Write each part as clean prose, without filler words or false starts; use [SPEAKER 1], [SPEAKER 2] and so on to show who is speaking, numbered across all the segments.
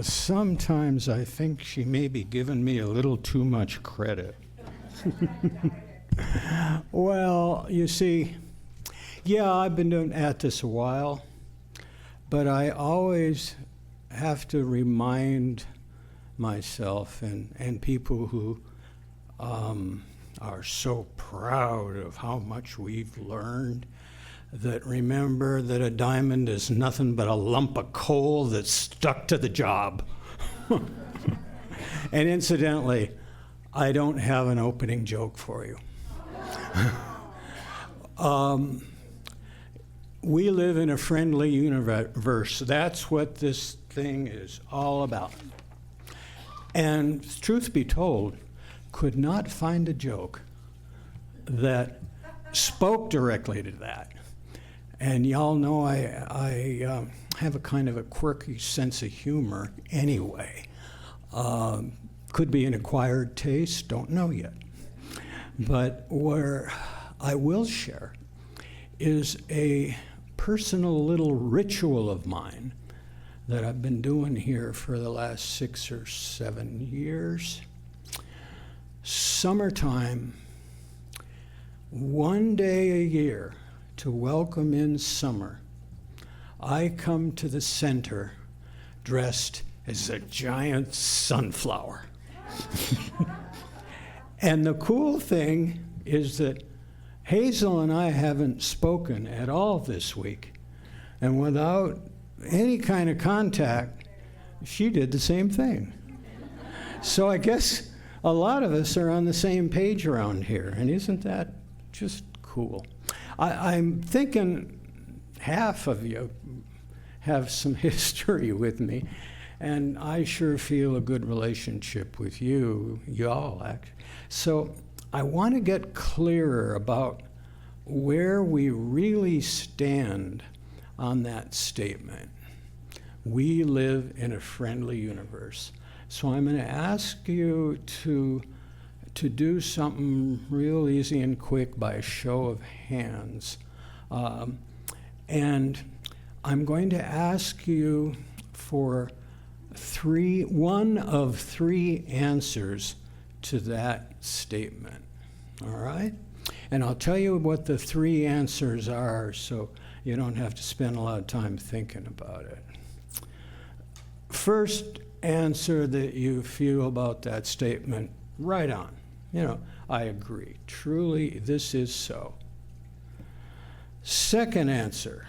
[SPEAKER 1] Sometimes I think she may be giving me a little too much credit. Well, you see, yeah, I've been doing at this a while, but I always have to remind myself and people who are so proud of how much we've learned, that remember that a diamond is nothing but a lump of coal that's stuck to the job. And incidentally, I don't have an opening joke for you. We live in a friendly universe. That's what this thing is all about. And truth be told, could not find a joke that spoke directly to that. And y'all know I have a kind of a quirky sense of humor anyway. Could be an acquired taste, don't know yet. But where I will share is a personal little ritual of mine that I've been doing here for the last 6 or 7 years. Summertime, one day a year to welcome in summer, I come to the center dressed as a giant sunflower. And the cool thing is that Hazel and I haven't spoken at all this week. And without any kind of contact, she did the same thing. So I guess a lot of us are on the same page around here. And isn't that just cool? I'm thinking half of you have some history with me. And I sure feel a good relationship with y'all, actually. So I want to get clearer about where we really stand on that statement. We live in a friendly universe. So I'm going to ask you to do something real easy and quick by a show of hands. And I'm going to ask you for one of three answers to that statement, all right? And I'll tell you what the three answers are so you don't have to spend a lot of time thinking about it. First answer that you feel about that statement, right on. I agree. Truly, this is so. Second answer,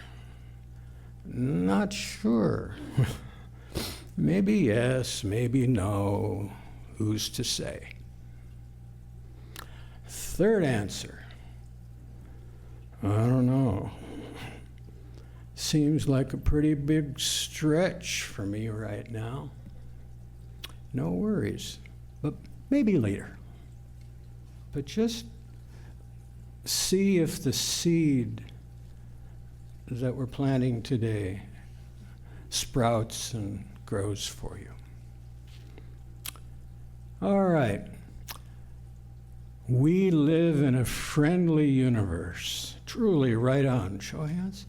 [SPEAKER 1] not sure. Maybe yes, maybe no. Who's to say? Third answer, I don't know. Seems like a pretty big stretch for me right now. No worries, but maybe later. But just see if the seed that we're planting today sprouts and grows for you. All right. We live in a friendly universe. Truly, right on. Show of hands.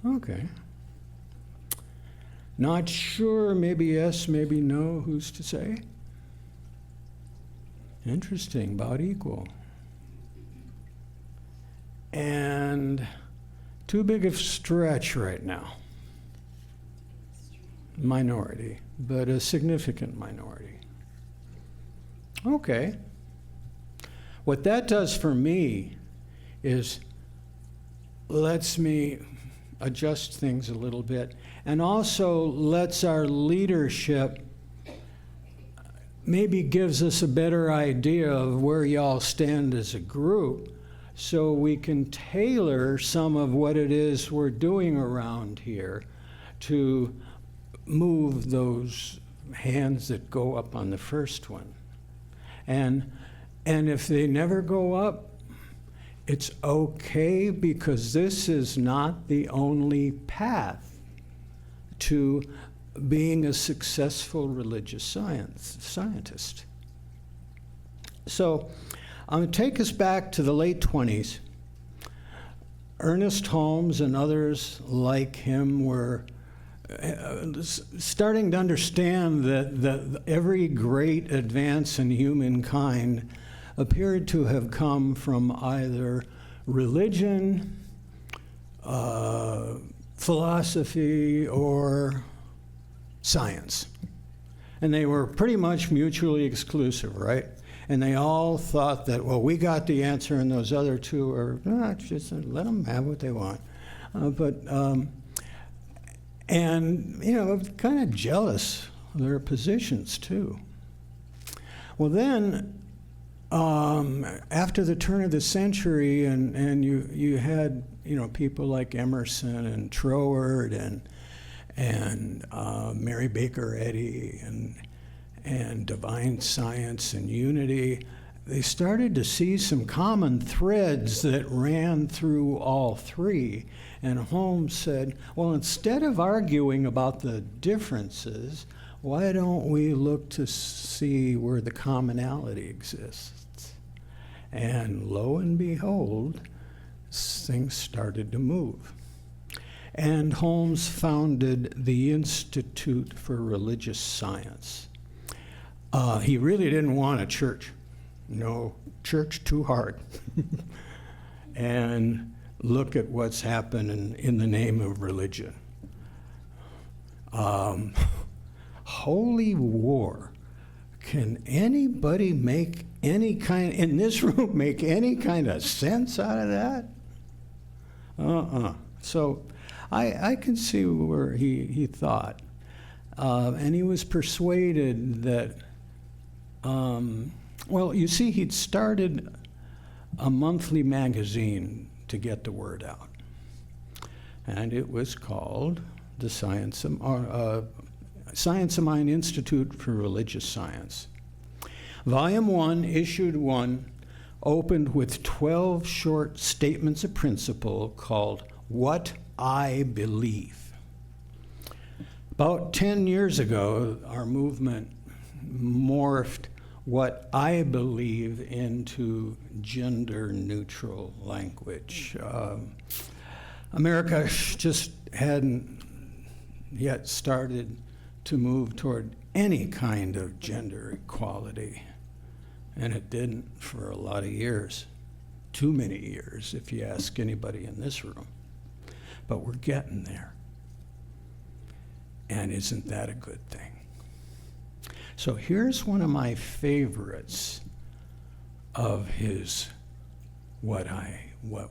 [SPEAKER 1] Okay. Not sure, maybe yes, maybe no. Who's to say? Interesting, about equal. And too big of stretch right now. Minority, but a significant minority. Okay. What that does for me is lets me adjust things a little bit, and also lets our leadership, maybe gives us a better idea of where y'all stand as a group, so we can tailor some of what it is we're doing around here to move those hands that go up on the first one. And if they never go up, it's okay, because this is not the only path to being a successful religious scientist. So I'm going to take us back to the late 20s. Ernest Holmes and others like him were starting to understand that every great advance in humankind appeared to have come from either religion, philosophy, or science. And they were pretty much mutually exclusive, right? And they all thought that, well, we got the answer, and those other two are, just let them have what they want. And, kind of jealous of their positions, too. Well, then, after the turn of the century, and you had, people like Emerson and Troward and Mary Baker Eddy and divine science and unity, they started to see some common threads that ran through all three. And Holmes said, well, instead of arguing about the differences, why don't we look to see where the commonality exists? And lo and behold, things started to move. And Holmes founded the Institute for Religious Science. He really didn't want a church. No, church too hard. And look at what's happened in the name of religion. Holy war. Can anybody in this room make any kind of sense out of that? So I can see where he thought. And he was persuaded that, you see, he'd started a monthly magazine to get the word out. And it was called the Science of Mind Institute for Religious Science. Volume 1, Issued 1, opened with 12 short statements of principle called What I Believe. About 10 years ago, our movement morphed what I believe into gender-neutral language. America just hadn't yet started to move toward any kind of gender equality, and it didn't for a lot of years. Too many years, if you ask anybody in this room. But we're getting there. And isn't that a good thing? So here's one of my favorites of his what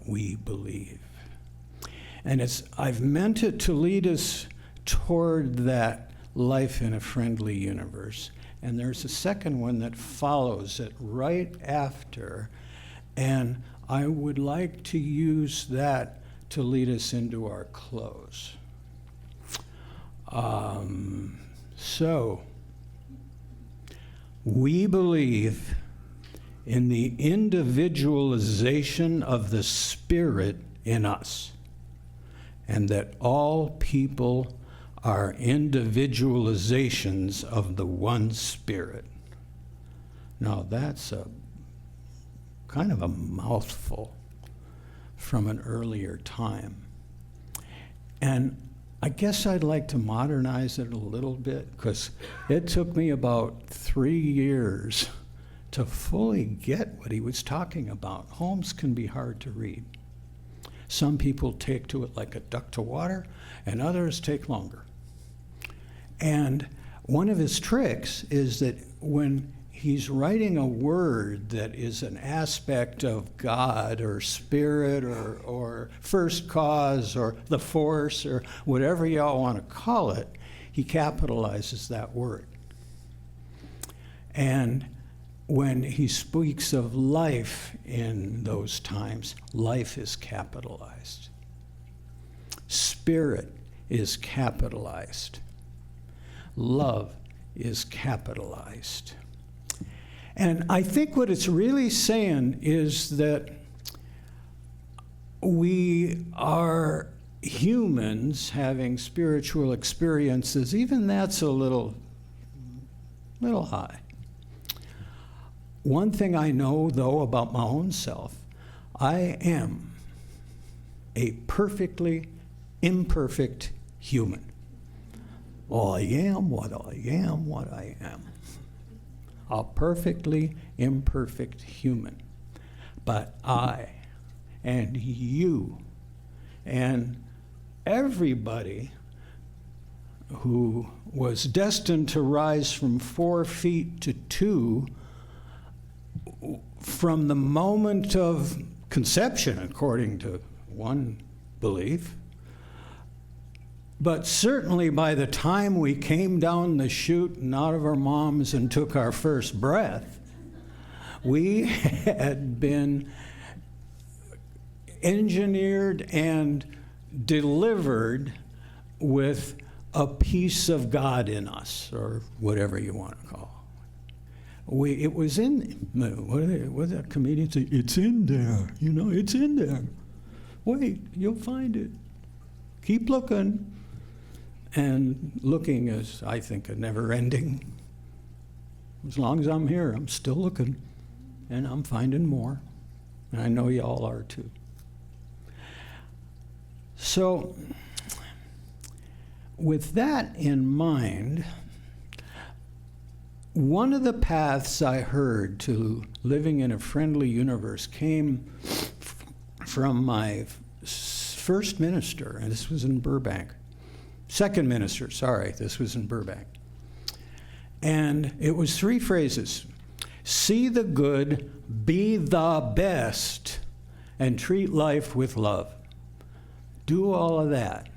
[SPEAKER 1] we believe. And I've meant it to lead us toward that life in a friendly universe. And there's a second one that follows it right after. And I would like to use that to lead us into our close. We believe in the individualization of the Spirit in us, and that all people are individualizations of the one Spirit. Now that's a kind of a mouthful from an earlier time. And I guess I'd like to modernize it a little bit, because it took me about 3 years to fully get what he was talking about. Holmes can be hard to read. Some people take to it like a duck to water, and others take longer. And one of his tricks is that when he's writing a word that is an aspect of God or Spirit or first cause or the force or whatever y'all want to call it, he capitalizes that word. And when he speaks of life in those times, life is capitalized. Spirit is capitalized. Love is capitalized. And I think what it's really saying is that we are humans having spiritual experiences. Even that's a little high. One thing I know, though, about my own self, I am a perfectly imperfect human. I am what I am, what I am. A perfectly imperfect human. But I and you and everybody who was destined to rise from 4 feet to 2 from the moment of conception, according to one belief, but certainly by the time we came down the chute and out of our moms and took our first breath, we had been engineered and delivered with a piece of God in us, or whatever you want to call it. It was in, what did that comedian say? It's in there, it's in there. Wait, you'll find it. Keep looking. And looking is, I think, a never-ending. As long as I'm here, I'm still looking, and I'm finding more. And I know you all are too. So, with that in mind, one of the paths I heard to living in a friendly universe came from my first minister, and this was in Burbank. Second minister, sorry, this was in Burbank. And it was 3 phrases. See the good, be the best, and treat life with love. Do all of that.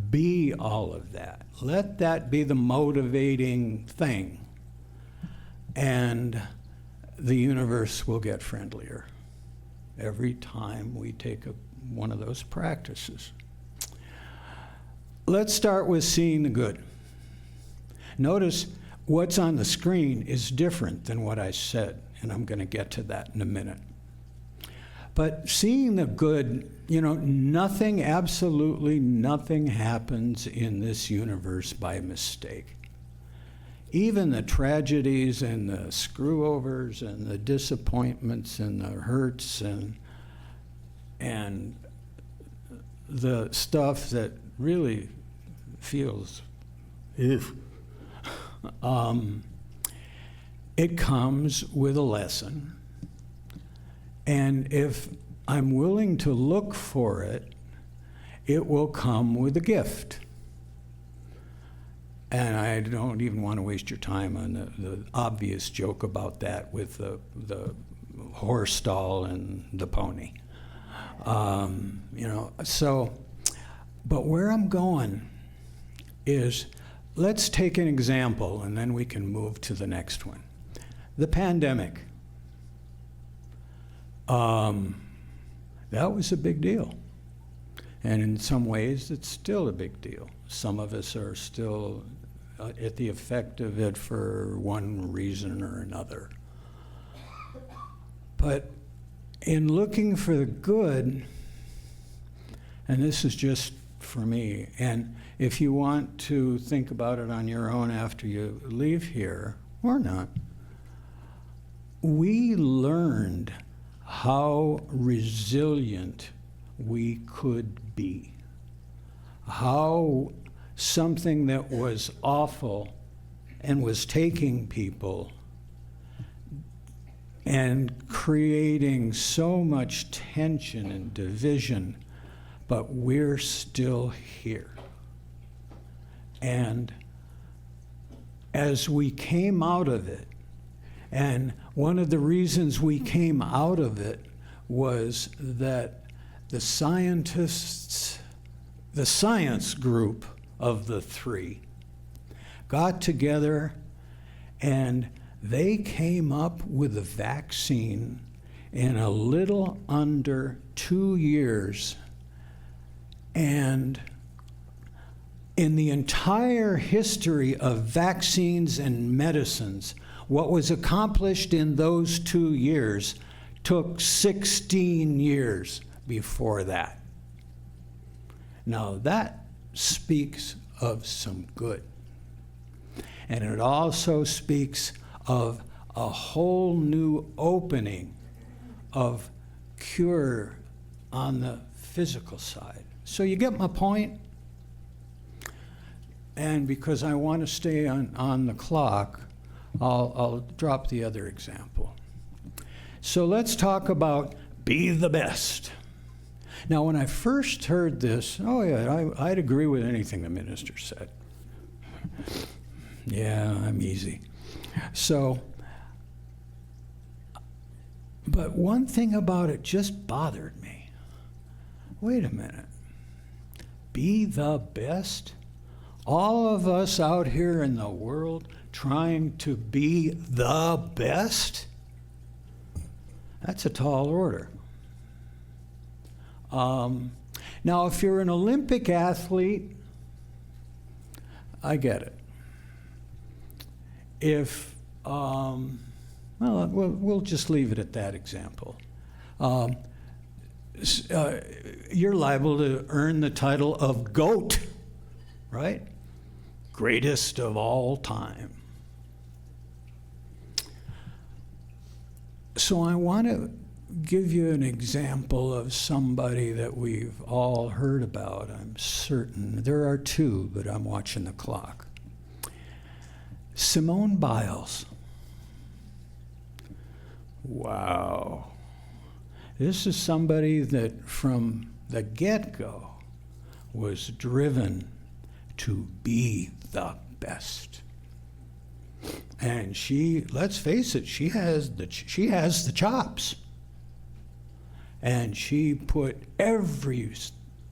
[SPEAKER 1] Be all of that. Let that be the motivating thing. And the universe will get friendlier every time we take one of those practices. Let's start with seeing the good. Notice what's on the screen is different than what I said, and I'm going to get to that in a minute. But seeing the good, nothing, absolutely nothing happens in this universe by mistake. Even the tragedies and the screw-overs and the disappointments and the hurts and the stuff that really feels, it comes with a lesson. And if I'm willing to look for it, it will come with a gift. And I don't even want to waste your time on the obvious joke about that with the horse stall and the pony. But where I'm going is, let's take an example, and then we can move to the next one. The pandemic. That was a big deal. And in some ways, it's still a big deal. Some of us are still at the effect of it for one reason or another. But in looking for the good, and this is just for me, and if you want to think about it on your own after you leave here, or not, we learned how resilient we could be. How something that was awful and was taking people and creating so much tension and division, but we're still here. And as we came out of it, and one of the reasons we came out of it was that the scientists, the science group of the 3, got together and they came up with a vaccine in a little under 2 years. And in the entire history of vaccines and medicines, what was accomplished in those 2 years took 16 years before that. Now that speaks of some good. And it also speaks of a whole new opening of cure on the physical side. So you get my point? And because I want to stay on the clock, I'll drop the other example. So let's talk about be the best. Now, when I first heard this, oh yeah, I'd agree with anything the minister said. Yeah, I'm easy. So, but one thing about it just bothered me. Wait a minute. Be the best? All of us out here in the world trying to be the best? That's a tall order. Now, if you're an Olympic athlete, I get it. If, well, we'll just leave it at that example. You're liable to earn the title of GOAT, right? Greatest of all time. So I want to give you an example of somebody that we've all heard about, I'm certain. There are two, but I'm watching the clock. Simone Biles. Wow. This is somebody that from the get-go was driven to be the best. And she, let's face it, she has the chops. And she put every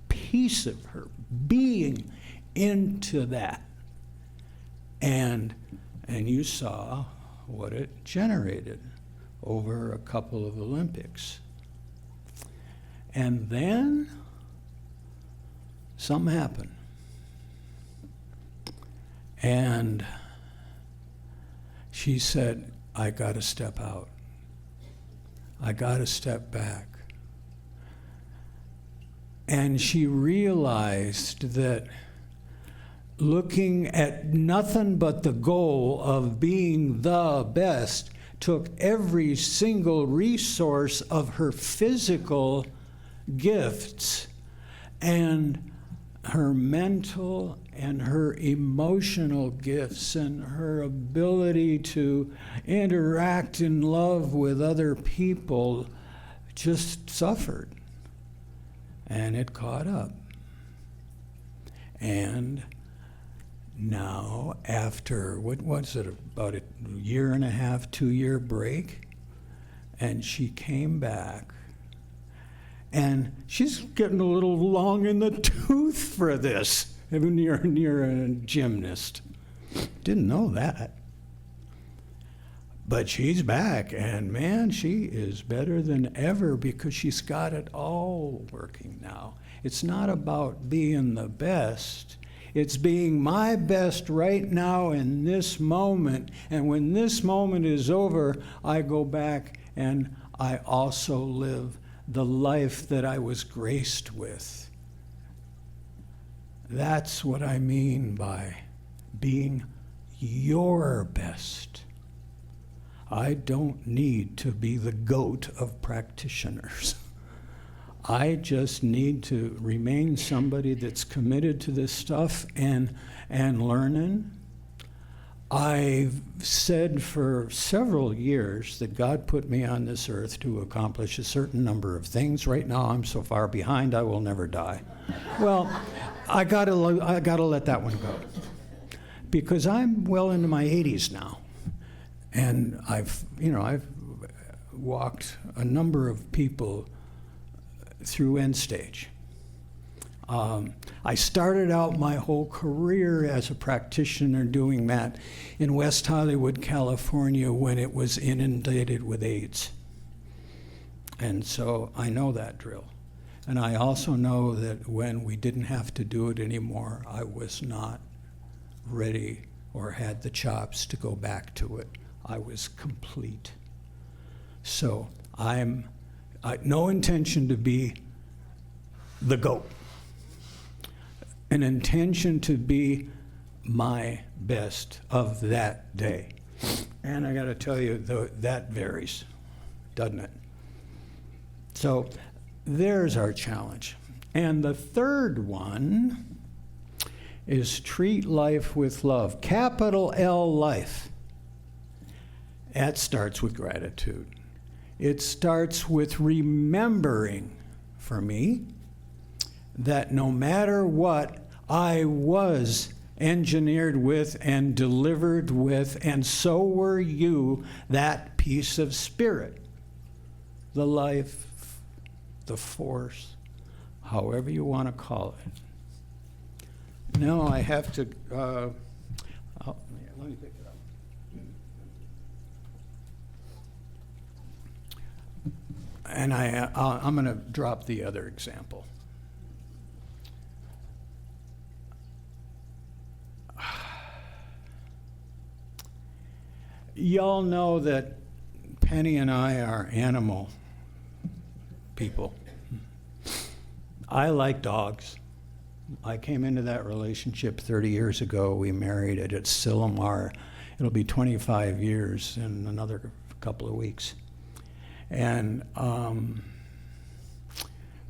[SPEAKER 1] piece of her being into that. And you saw what it generated over a couple of Olympics. And then something happened. And she said, I got to step out. I got to step back. And she realized that looking at nothing but the goal of being the best took every single resource of her physical gifts and her mental and her emotional gifts and her ability to interact in love with other people just suffered. And it caught up. And now, after, what was it, about a year and a half, 2-year break, and she came back, and she's getting a little long in the tooth for this, when you're a gymnast. Didn't know that. But she's back, and man, she is better than ever because she's got it all working now. It's not about being the best. It's being my best right now in this moment. And when this moment is over, I go back and I also live the life that I was graced with. That's what I mean by being your best. I don't need to be the GOAT of practitioners. I just need to remain somebody that's committed to this stuff and learning. I've said for several years that God put me on this earth to accomplish a certain number of things. Right now I'm so far behind I will never die. Well, I gotta let that one go. Because I'm well into my 80s now. And I've walked a number of people through end stage. I started out my whole career as a practitioner doing that in West Hollywood, California, when it was inundated with AIDS. And so I know that drill. And I also know that when we didn't have to do it anymore, I was not ready or had the chops to go back to it. I was complete. So I no intention to be the GOAT. An intention to be my best of that day. And I got to tell you, that varies, doesn't it? So there's our challenge. And the third one is treat life with love. Capital L life. That starts with gratitude. It starts with remembering, for me, that no matter what, I was engineered with and delivered with, and so were you, that piece of spirit. The life, the force, however you want to call it. Now I have to, let me pick it up. And I'm going to drop the other example. Y'all know that Penny and I are animal people. I like dogs. I came into that relationship 30 years ago. We married at Silomar. It'll be 25 years in another couple of weeks. And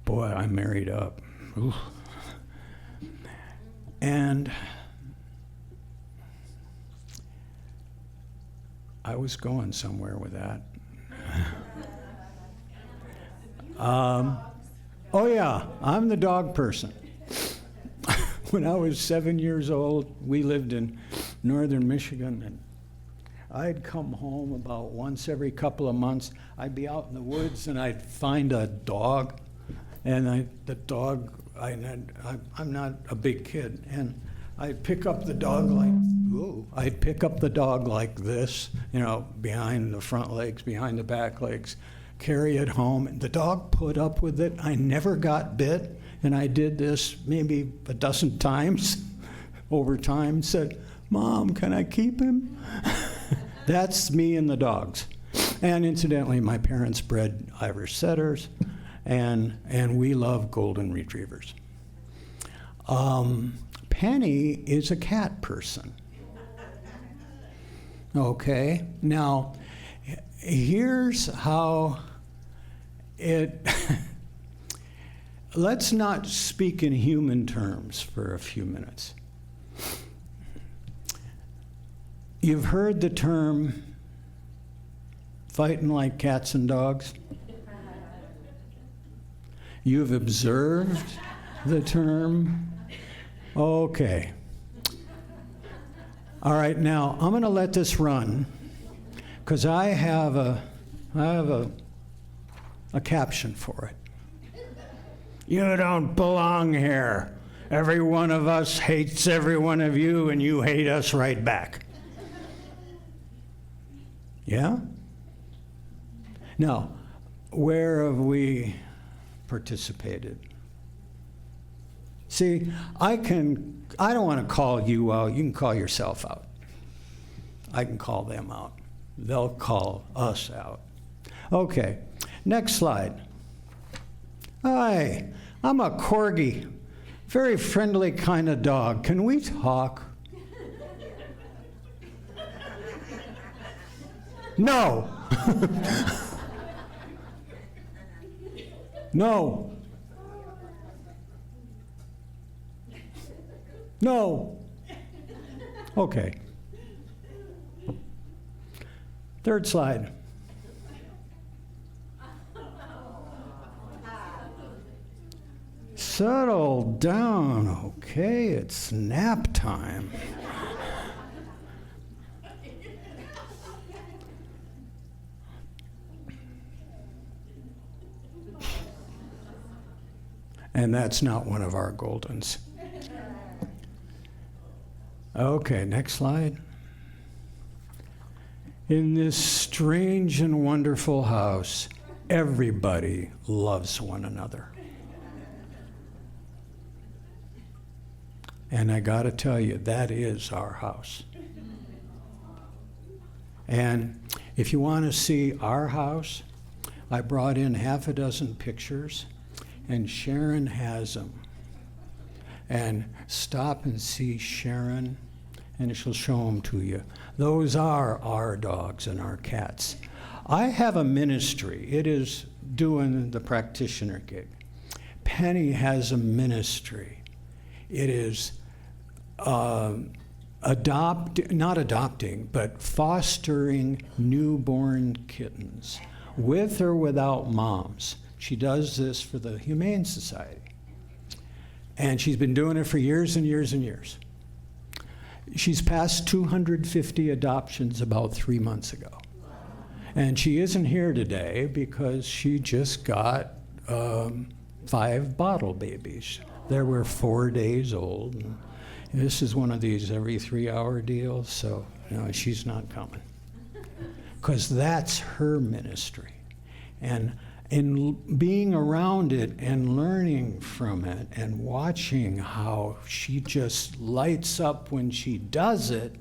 [SPEAKER 1] boy, I'm married up. Ooh. And I was going somewhere with that. Oh yeah, I'm the dog person. When I was 7 years old, we lived in northern Michigan, and I'd come home about once every couple of months. I'd be out in the woods and I'd find a dog, and I'm not a big kid, and I'd pick up the dog like this, behind the front legs, behind the back legs, carry it home. And the dog put up with it. I never got bit, and I did this maybe a dozen times over time. Said, "Mom, can I keep him?" That's me and the dogs. And incidentally, my parents bred Irish setters, and we love golden retrievers. Penny is a cat person. Okay, now here's how it, let's not speak in human terms for a few minutes. You've heard the term fighting like cats and dogs. You've observed the term. Okay. All right, now I'm going to let this run because I have a caption for it. You don't belong here. Every one of us hates every one of you, and you hate us right back. Yeah? Now, where have we participated? See, I don't want to call you out. You can call yourself out. I can call them out. They'll call us out. Okay, next slide. Hi, I'm a corgi. Very friendly kind of dog. Can we talk? No. No. No. Okay. Third slide. Settle down, okay? It's nap time. And that's not one of our Goldens. Okay, next slide. In this strange and wonderful house, everybody loves one another. And I got to tell you, that is our house. And if you want to see our house, I brought in half a dozen pictures, and Sharon has them. And stop and see Sharon, and she'll show them to you. Those are our dogs and our cats. I have a ministry. It is doing the practitioner gig. Penny has a ministry. It is not adopting, but fostering newborn kittens with or without moms. She does this for the Humane Society. And she's been doing it for years and years and years. She's passed 250 adoptions about 3 months ago. And she isn't here today because she just got 5 bottle babies. They were 4 days old. And this is one of these every 3-hour deals, so no, she's not coming. Because that's her ministry. And in being around it and learning from it and watching how she just lights up when she does it,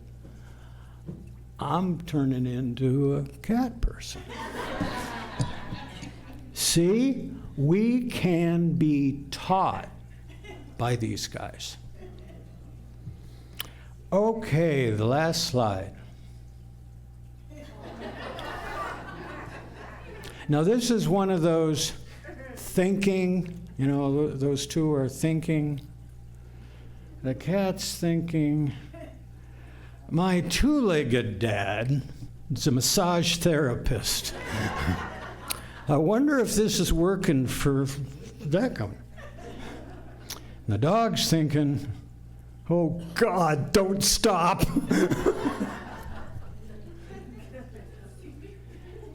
[SPEAKER 1] I'm turning into a cat person. See, we can be taught by these guys. Okay, the last slide. Now this is one of those thinking, you know, those two are thinking. The cat's thinking. My 2-legged dad is a massage therapist. I wonder if this is working for that guy. The dog's thinking, oh God, don't stop.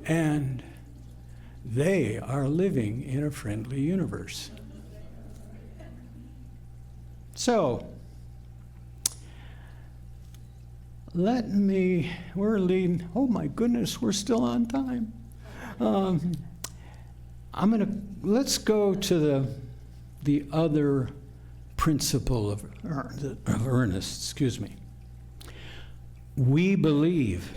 [SPEAKER 1] And they are living in a friendly universe. So, we're leading, oh my goodness, we're still on time. Let's go to the other principle of Ernest, We believe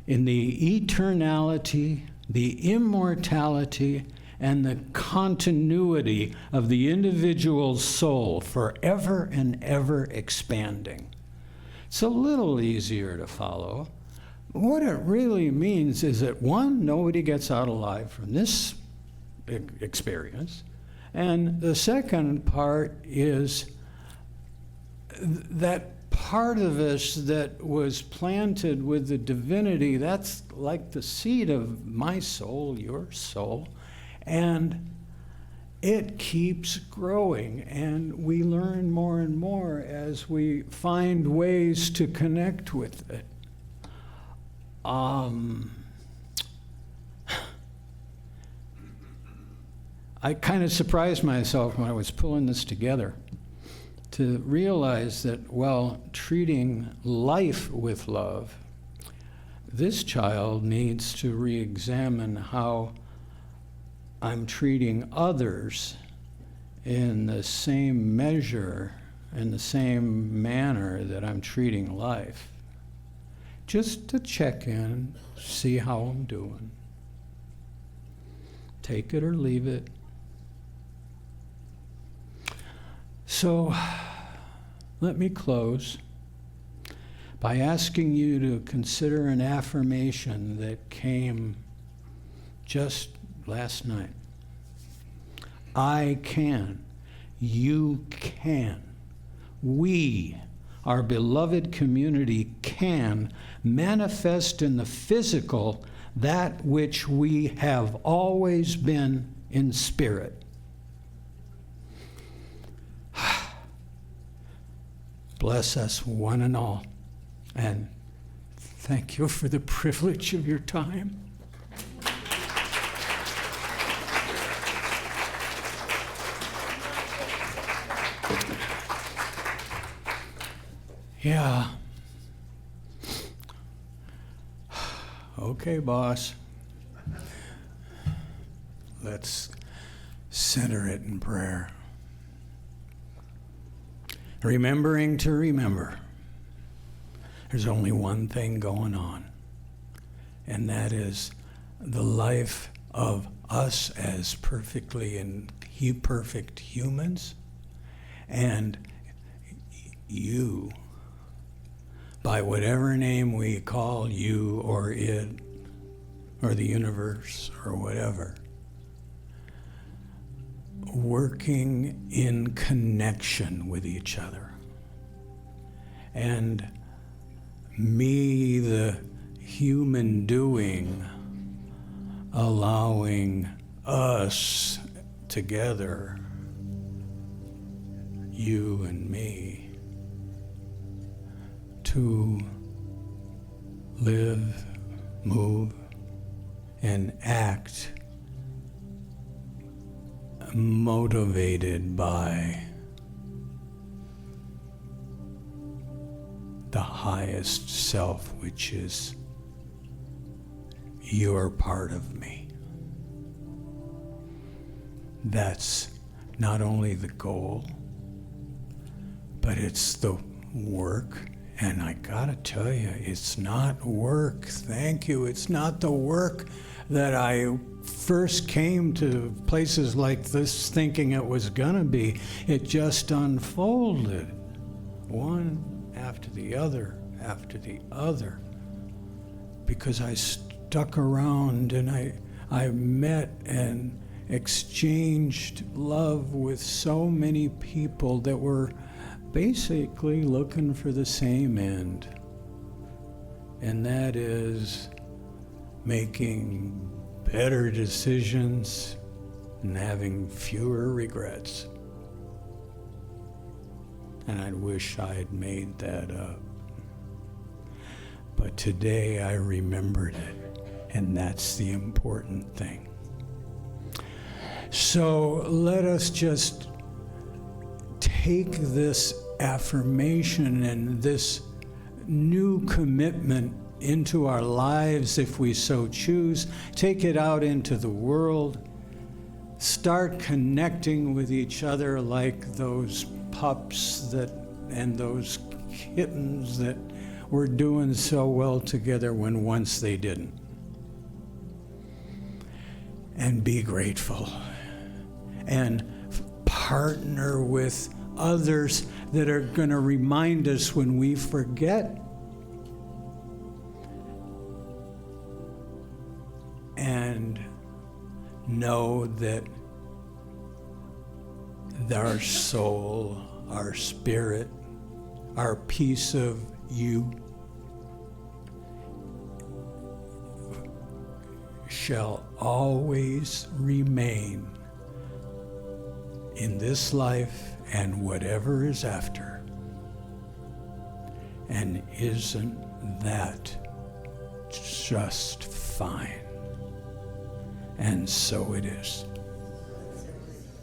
[SPEAKER 1] in the eternality, the immortality, and the continuity of the individual soul forever and ever expanding. It's a little easier to follow. What it really means is that, one, nobody gets out alive from this experience. And the second part is that part of us that was planted with the divinity, that's like the seed of my soul, your soul, and it keeps growing, and we learn more and more as we find ways to connect with it. I kind of surprised myself when I was pulling this together to realize that while treating life with love, this child needs to re-examine how I'm treating others in the same measure, in the same manner that I'm treating life. Just to check in, see how I'm doing. Take it or leave it. So, let me close by asking you to consider an affirmation that came just last night. I can. You can. We, our beloved community, can manifest in the physical that which we have always been in spirit. Bless us one and all, and thank you for the privilege of your time. Yeah. Okay, boss. Let's center it in prayer. Remembering to remember, there's only one thing going on, and that is the life of us as perfectly and perfect humans, and you, by whatever name we call you or it or the universe or whatever, working in connection with each other. and me, the human doing, allowing us together, you and me, to live, move, and act motivated by the highest self, which is your part of me. That's not only the goal, but it's the work. And I gotta tell you, it's not work. Thank you. It's not the work that I first came to places like this thinking it was gonna be. It just unfolded, one after the other, because I stuck around and I met and exchanged love with so many people that were basically looking for the same end, and that is making better decisions and having fewer regrets. And I wish I had made that up. But today I remembered it, and that's the important thing. So let us just take this affirmation and this new commitment into our lives, if we so choose, take it out into the world, start connecting with each other like those pups and those kittens that were doing so well together when once they didn't. And be grateful and partner with others that are going to remind us when we forget, and know that our soul, our spirit, our piece of you shall always remain in this life and whatever is after. And isn't that just fine? And so it is.